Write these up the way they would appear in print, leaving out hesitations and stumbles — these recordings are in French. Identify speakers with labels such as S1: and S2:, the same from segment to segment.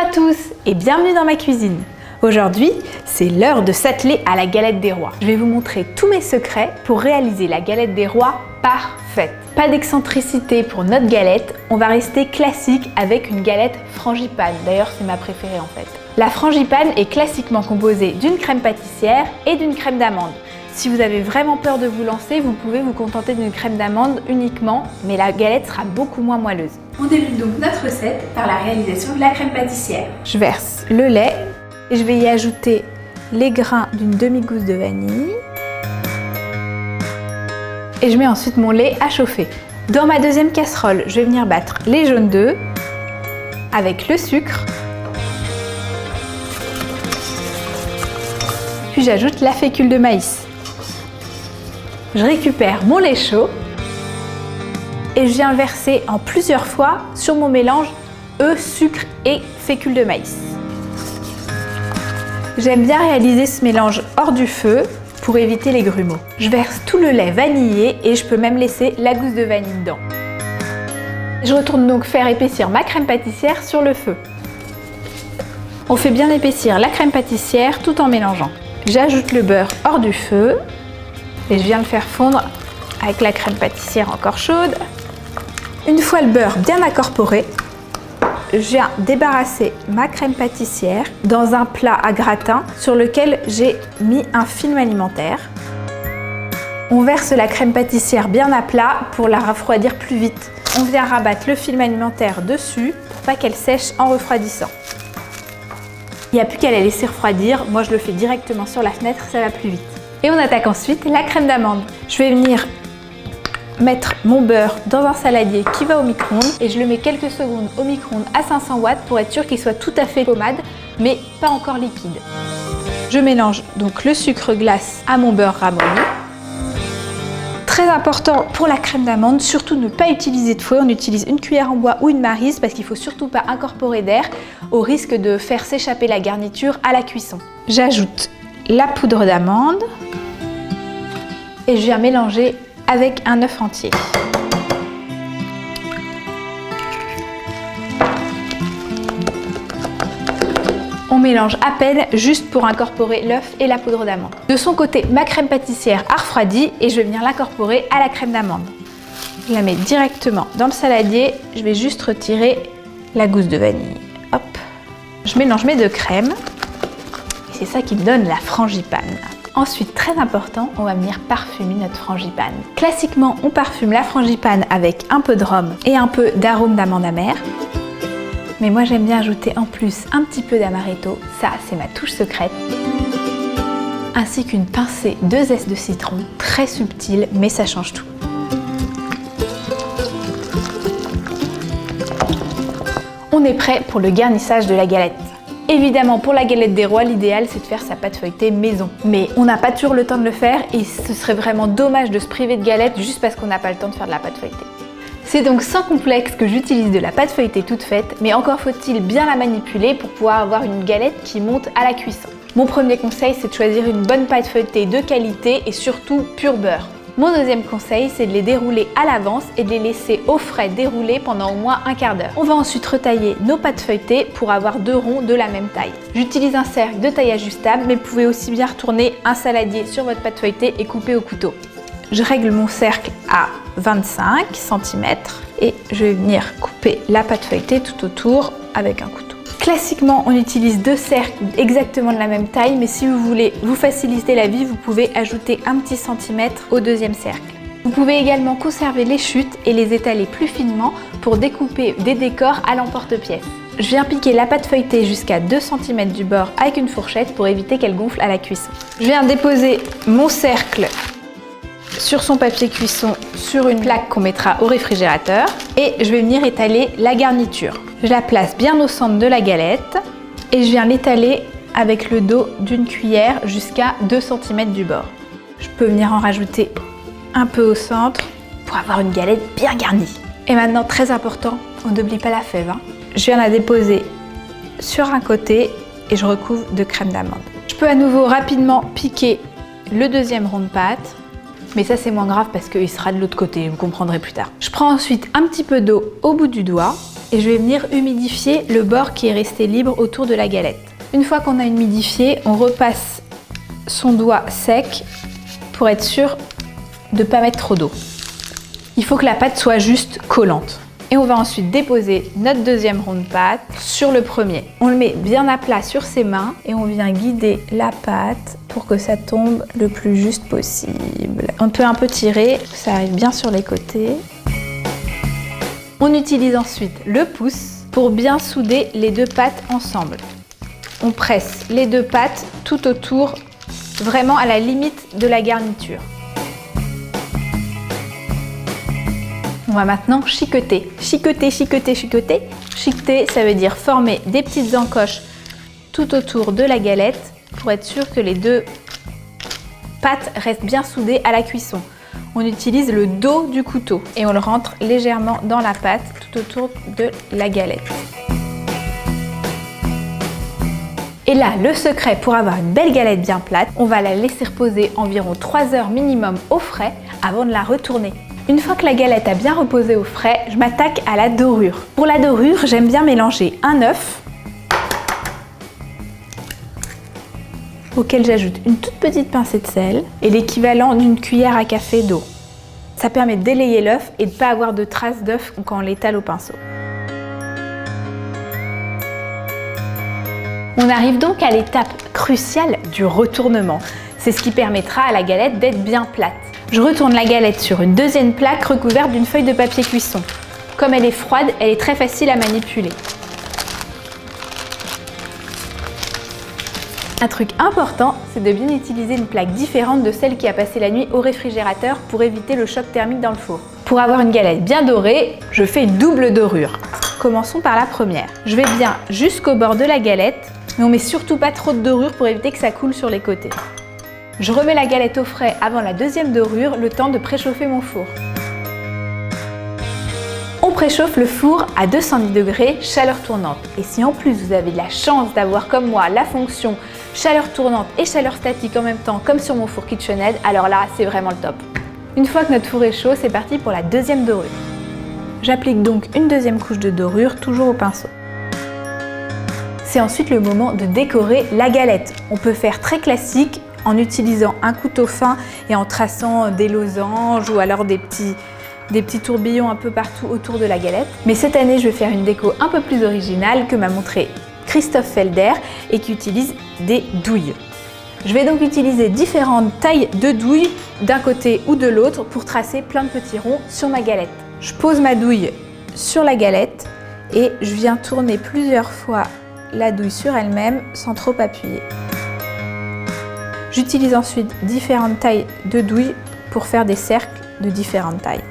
S1: à tous et bienvenue dans ma cuisine. Aujourd'hui, c'est l'heure de s'atteler à la galette des rois. Je vais vous montrer tous mes secrets pour réaliser la galette des rois parfaite. Pas d'excentricité pour notre galette, on va rester classique avec une galette frangipane. D'ailleurs, c'est ma préférée en fait. La frangipane est classiquement composée d'une crème pâtissière et d'une crème d'amande. Si vous avez vraiment peur de vous lancer, vous pouvez vous contenter d'une crème d'amande uniquement, mais la galette sera beaucoup moins moelleuse. On débute donc notre recette par la réalisation de la crème pâtissière. Je verse le lait et je vais y ajouter les grains d'une demi-gousse de vanille. Et je mets ensuite mon lait à chauffer. Dans ma deuxième casserole, je vais venir battre les jaunes d'œufs avec le sucre. Puis j'ajoute la fécule de maïs. Je récupère mon lait chaud et je viens le verser en plusieurs fois sur mon mélange œufs, sucre et fécule de maïs. J'aime bien réaliser ce mélange hors du feu pour éviter les grumeaux. Je verse tout le lait vanillé et je peux même laisser la gousse de vanille dedans. Je retourne donc faire épaissir ma crème pâtissière sur le feu. On fait bien épaissir la crème pâtissière tout en mélangeant. J'ajoute le beurre hors du feu et je viens le faire fondre avec la crème pâtissière encore chaude. Une fois le beurre bien incorporé, je viens débarrasser ma crème pâtissière dans un plat à gratin sur lequel j'ai mis un film alimentaire. On verse la crème pâtissière bien à plat pour la refroidir plus vite. On vient rabattre le film alimentaire dessus pour pas qu'elle sèche en refroidissant. Il n'y a plus qu'à la laisser refroidir. Moi, je le fais directement sur la fenêtre, ça va plus vite. Et on attaque ensuite la crème d'amande. Je vais venir mettre mon beurre dans un saladier qui va au micro-ondes et je le mets quelques secondes au micro-ondes à 500 watts pour être sûr qu'il soit tout à fait pommade, mais pas encore liquide. Je mélange donc le sucre glace à mon beurre ramolli. Très important pour la crème d'amande, surtout ne pas utiliser de fouet. On utilise une cuillère en bois ou une maryse parce qu'il ne faut surtout pas incorporer d'air au risque de faire s'échapper la garniture à la cuisson. J'ajoute la poudre d'amande et je viens mélanger avec un œuf entier. On mélange à peine juste pour incorporer l'œuf et la poudre d'amande. De son côté, ma crème pâtissière a refroidi et je vais venir l'incorporer à la crème d'amande. Je la mets directement dans le saladier, je vais juste retirer la gousse de vanille. Hop. Je mélange mes deux crèmes. C'est ça qui me donne la frangipane. Ensuite, très important, on va venir parfumer notre frangipane. Classiquement, on parfume la frangipane avec un peu de rhum et un peu d'arôme d'amande amère. Mais moi, j'aime bien ajouter en plus un petit peu d'amaretto. Ça, c'est ma touche secrète. Ainsi qu'une pincée de zeste de citron, très subtile, mais ça change tout. On est prêt pour le garnissage de la galette. Évidemment, pour la galette des rois, l'idéal c'est de faire sa pâte feuilletée maison. Mais on n'a pas toujours le temps de le faire et ce serait vraiment dommage de se priver de galette juste parce qu'on n'a pas le temps de faire de la pâte feuilletée. C'est donc sans complexe que j'utilise de la pâte feuilletée toute faite, mais encore faut-il bien la manipuler pour pouvoir avoir une galette qui monte à la cuisson. Mon premier conseil, c'est de choisir une bonne pâte feuilletée de qualité et surtout pur beurre. Mon deuxième conseil, c'est de les dérouler à l'avance et de les laisser au frais dérouler pendant au moins un quart d'heure. On va ensuite retailler nos pâtes feuilletées pour avoir deux ronds de la même taille. J'utilise un cercle de taille ajustable, mais vous pouvez aussi bien retourner un saladier sur votre pâte feuilletée et couper au couteau. Je règle mon cercle à 25 cm et je vais venir couper la pâte feuilletée tout autour avec un couteau. Classiquement, on utilise deux cercles exactement de la même taille, mais si vous voulez vous faciliter la vie, vous pouvez ajouter un petit centimètre au deuxième cercle. Vous pouvez également conserver les chutes et les étaler plus finement pour découper des décors à l'emporte-pièce. Je viens piquer la pâte feuilletée jusqu'à 2 cm du bord avec une fourchette pour éviter qu'elle gonfle à la cuisson. Je viens déposer mon cercle sur son papier cuisson sur une plaque qu'on mettra au réfrigérateur et je vais venir étaler la garniture. Je la place bien au centre de la galette et je viens l'étaler avec le dos d'une cuillère jusqu'à 2 cm du bord. Je peux venir en rajouter un peu au centre pour avoir une galette bien garnie. Et maintenant, très important, on n'oublie pas la fève. Je viens la déposer sur un côté et je recouvre de crème d'amande. Je peux à nouveau rapidement piquer le deuxième rond de pâte. Mais ça c'est moins grave parce qu'il sera de l'autre côté, vous comprendrez plus tard. Je prends ensuite un petit peu d'eau au bout du doigt et je vais venir humidifier le bord qui est resté libre autour de la galette. Une fois qu'on a humidifié, on repasse son doigt sec pour être sûr de ne pas mettre trop d'eau. Il faut que la pâte soit juste collante. Et on va ensuite déposer notre deuxième rond de pâte sur le premier. On le met bien à plat sur ses mains et on vient guider la pâte pour que ça tombe le plus juste possible. On peut un peu tirer, que ça arrive bien sur les côtés. On utilise ensuite le pouce pour bien souder les deux pâtes ensemble. On presse les deux pâtes tout autour, vraiment à la limite de la garniture. On va maintenant chiqueter. Chiqueter, chiqueter, chiqueter. Chiqueter, ça veut dire former des petites encoches tout autour de la galette pour être sûr que les deux pâtes restent bien soudées à la cuisson. On utilise le dos du couteau et on le rentre légèrement dans la pâte tout autour de la galette. Et là, le secret pour avoir une belle galette bien plate, on va la laisser reposer environ 3 heures minimum au frais avant de la retourner. Une fois que la galette a bien reposé au frais, je m'attaque à la dorure. Pour la dorure, j'aime bien mélanger un œuf auquel j'ajoute une toute petite pincée de sel et l'équivalent d'une cuillère à café d'eau. Ça permet d'élayer l'œuf et de ne pas avoir de traces d'œuf quand on l'étale au pinceau. On arrive donc à l'étape cruciale du retournement. C'est ce qui permettra à la galette d'être bien plate. Je retourne la galette sur une deuxième plaque recouverte d'une feuille de papier cuisson. Comme elle est froide, elle est très facile à manipuler. Un truc important, c'est de bien utiliser une plaque différente de celle qui a passé la nuit au réfrigérateur pour éviter le choc thermique dans le four. Pour avoir une galette bien dorée, je fais une double dorure. Commençons par la première. Je vais bien jusqu'au bord de la galette, mais on met surtout pas trop de dorure pour éviter que ça coule sur les côtés. Je remets la galette au frais avant la deuxième dorure, le temps de préchauffer mon four. On préchauffe le four à 210 degrés, chaleur tournante. Et si en plus vous avez de la chance d'avoir comme moi la fonction chaleur tournante et chaleur statique en même temps, comme sur mon four KitchenAid, alors là c'est vraiment le top. Une fois que notre four est chaud, c'est parti pour la deuxième dorure. J'applique donc une deuxième couche de dorure, toujours au pinceau. C'est ensuite le moment de décorer la galette. On peut faire très classique, en utilisant un couteau fin et en traçant des losanges ou alors des petits tourbillons un peu partout autour de la galette. Mais cette année, je vais faire une déco un peu plus originale que m'a montré Christophe Felder et qui utilise des douilles. Je vais donc utiliser différentes tailles de douilles d'un côté ou de l'autre pour tracer plein de petits ronds sur ma galette. Je pose ma douille sur la galette et je viens tourner plusieurs fois la douille sur elle-même sans trop appuyer. J'utilise ensuite différentes tailles de douilles pour faire des cercles de différentes tailles.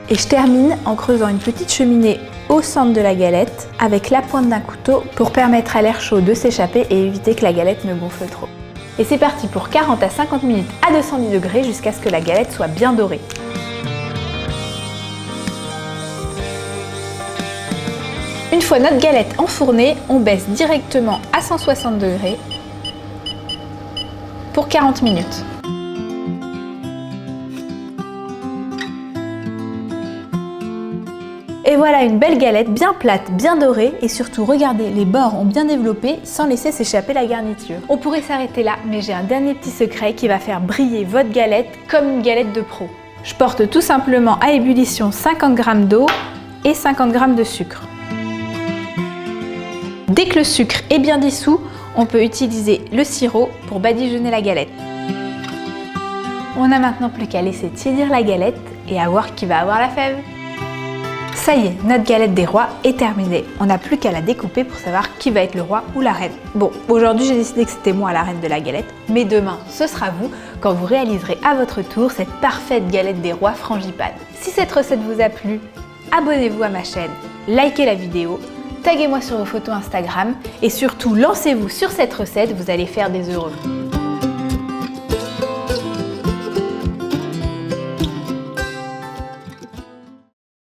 S1: Et je termine en creusant une petite cheminée au centre de la galette avec la pointe d'un couteau pour permettre à l'air chaud de s'échapper et éviter que la galette ne gonfle trop. Et c'est parti pour 40 à 50 minutes à 210 degrés jusqu'à ce que la galette soit bien dorée. Une fois notre galette enfournée, on baisse directement à 160 degrés pour 40 minutes. Et voilà une belle galette bien plate, bien dorée et surtout regardez, les bords ont bien développé sans laisser s'échapper la garniture. On pourrait s'arrêter là, mais j'ai un dernier petit secret qui va faire briller votre galette comme une galette de pro. Je porte tout simplement à ébullition 50 g d'eau et 50 g de sucre. Dès que le sucre est bien dissous, on peut utiliser le sirop pour badigeonner la galette. On n'a maintenant plus qu'à laisser tiédir la galette et à voir qui va avoir la fève. Ça y est, notre galette des rois est terminée. On n'a plus qu'à la découper pour savoir qui va être le roi ou la reine. Bon, aujourd'hui j'ai décidé que c'était moi la reine de la galette, mais demain ce sera vous quand vous réaliserez à votre tour cette parfaite galette des rois frangipane. Si cette recette vous a plu, abonnez-vous à ma chaîne, likez la vidéo, taguez-moi sur vos photos Instagram et surtout lancez-vous sur cette recette, vous allez faire des heureux.